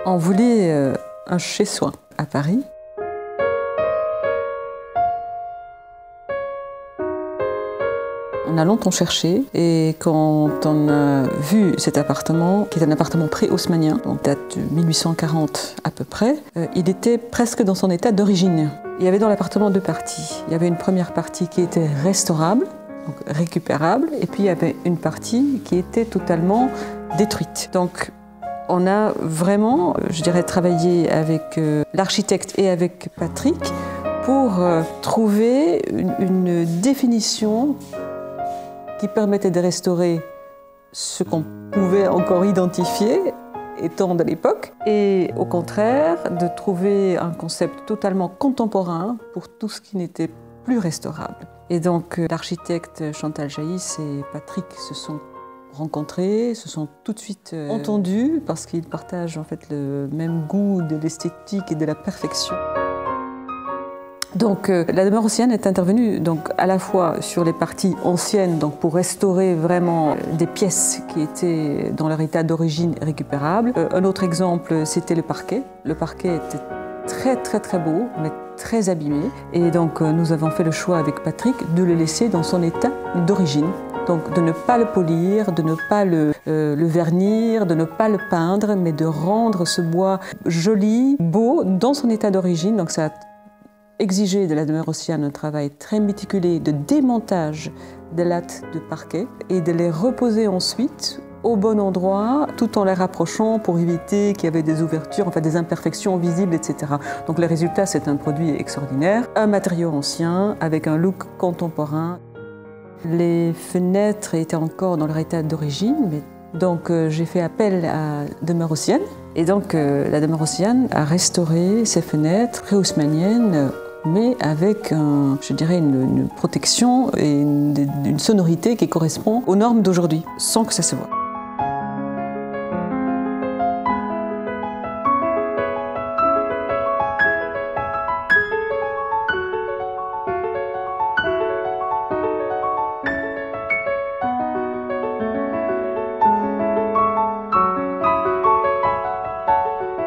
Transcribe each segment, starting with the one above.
On voulait un chez-soi à Paris. On a longtemps cherché et quand on a vu cet appartement, qui est un appartement pré-haussmannien, donc date de 1840 à peu près, il était presque dans son état d'origine. Il y avait dans l'appartement deux parties. Il y avait une première partie qui était restaurable, donc récupérable, et puis il y avait une partie qui était totalement détruite. Donc on a vraiment, je dirais, travaillé avec l'architecte et avec Patrick pour trouver une définition qui permettait de restaurer ce qu'on pouvait encore identifier étant de l'époque, et au contraire de trouver un concept totalement contemporain pour tout ce qui n'était plus restaurable. Et donc l'architecte Chantal Jaïs et Patrick se sont rencontrés, se sont tout de suite entendus parce qu'ils partagent en fait le même goût de l'esthétique et de la perfection. Donc la demeure Océane est intervenue donc à la fois sur les parties anciennes, donc pour restaurer vraiment des pièces qui étaient dans leur état d'origine récupérable. Un autre exemple, c'était le parquet. Le parquet était très beau, mais très abîmé. Et donc nous avons fait le choix avec Patrick de le laisser dans son état d'origine. Donc de ne pas le polir, de ne pas le vernir, de ne pas le peindre, mais de rendre ce bois joli, beau, dans son état d'origine. Donc ça a exigé de la demeure Océane un travail très méticuleux de démontage des lattes de parquet et de les reposer ensuite au bon endroit, tout en les rapprochant pour éviter qu'il y avait des ouvertures, enfin des imperfections visibles, etc. Donc le résultat, c'est un produit extraordinaire, un matériau ancien avec un look contemporain. Les fenêtres étaient encore dans leur état d'origine, mais donc j'ai fait appel à Demeure Océane. Et donc la Demeure Océane a restauré ces fenêtres pré-haussmanniennes, mais avec, je dirais, une protection et une sonorité qui correspond aux normes d'aujourd'hui, sans que ça se voie.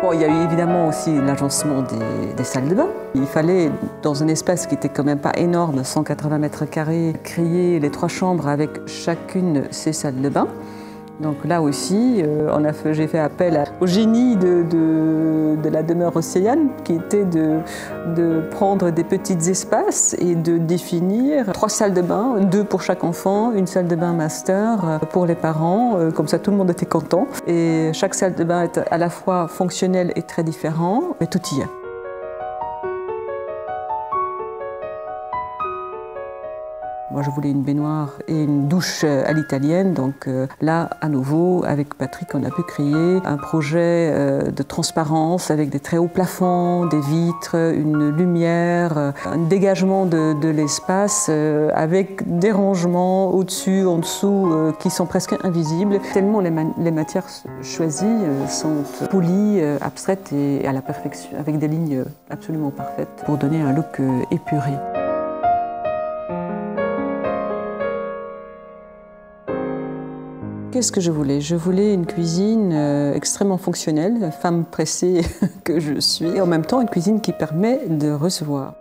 Bon, il y a eu évidemment aussi l'agencement des salles de bain. Il fallait, dans un espace qui était quand même pas énorme, 180 mètres carrés, créer les 3 chambres avec chacune ces salles de bain. Donc là aussi, j'ai fait appel au génie de la demeure Océane, qui était de prendre des petits espaces et de définir 3 salles de bain, 2 pour chaque enfant, une salle de bain master pour les parents, comme ça tout le monde était content. Et chaque salle de bain est à la fois fonctionnelle et très différent, mais tout y est. Moi, je voulais une baignoire et une douche à l'italienne, donc là, à nouveau, avec Patrick, on a pu créer un projet de transparence avec des très hauts plafonds, des vitres, une lumière, un dégagement de l'espace avec des rangements au-dessus, en dessous, qui sont presque invisibles, tellement les matières choisies sont polies, abstraites et à la perfection, avec des lignes absolument parfaites pour donner un look épuré. Qu'est-ce que je voulais? Je voulais une cuisine extrêmement fonctionnelle, femme pressée que je suis, et en même temps une cuisine qui permet de recevoir.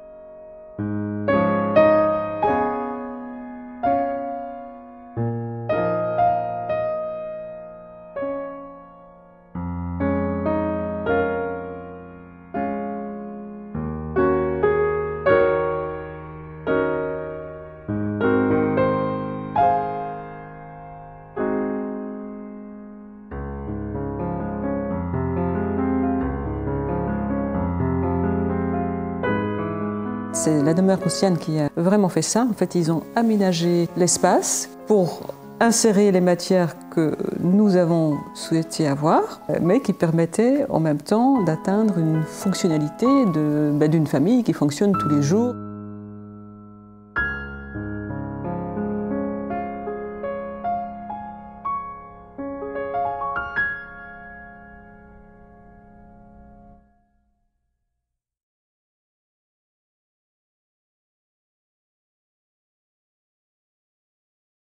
C'est la demeure Océane qui a vraiment fait ça. En fait, ils ont aménagé l'espace pour insérer les matières que nous avons souhaité avoir, mais qui permettaient en même temps d'atteindre une fonctionnalité d'une famille qui fonctionne tous les jours.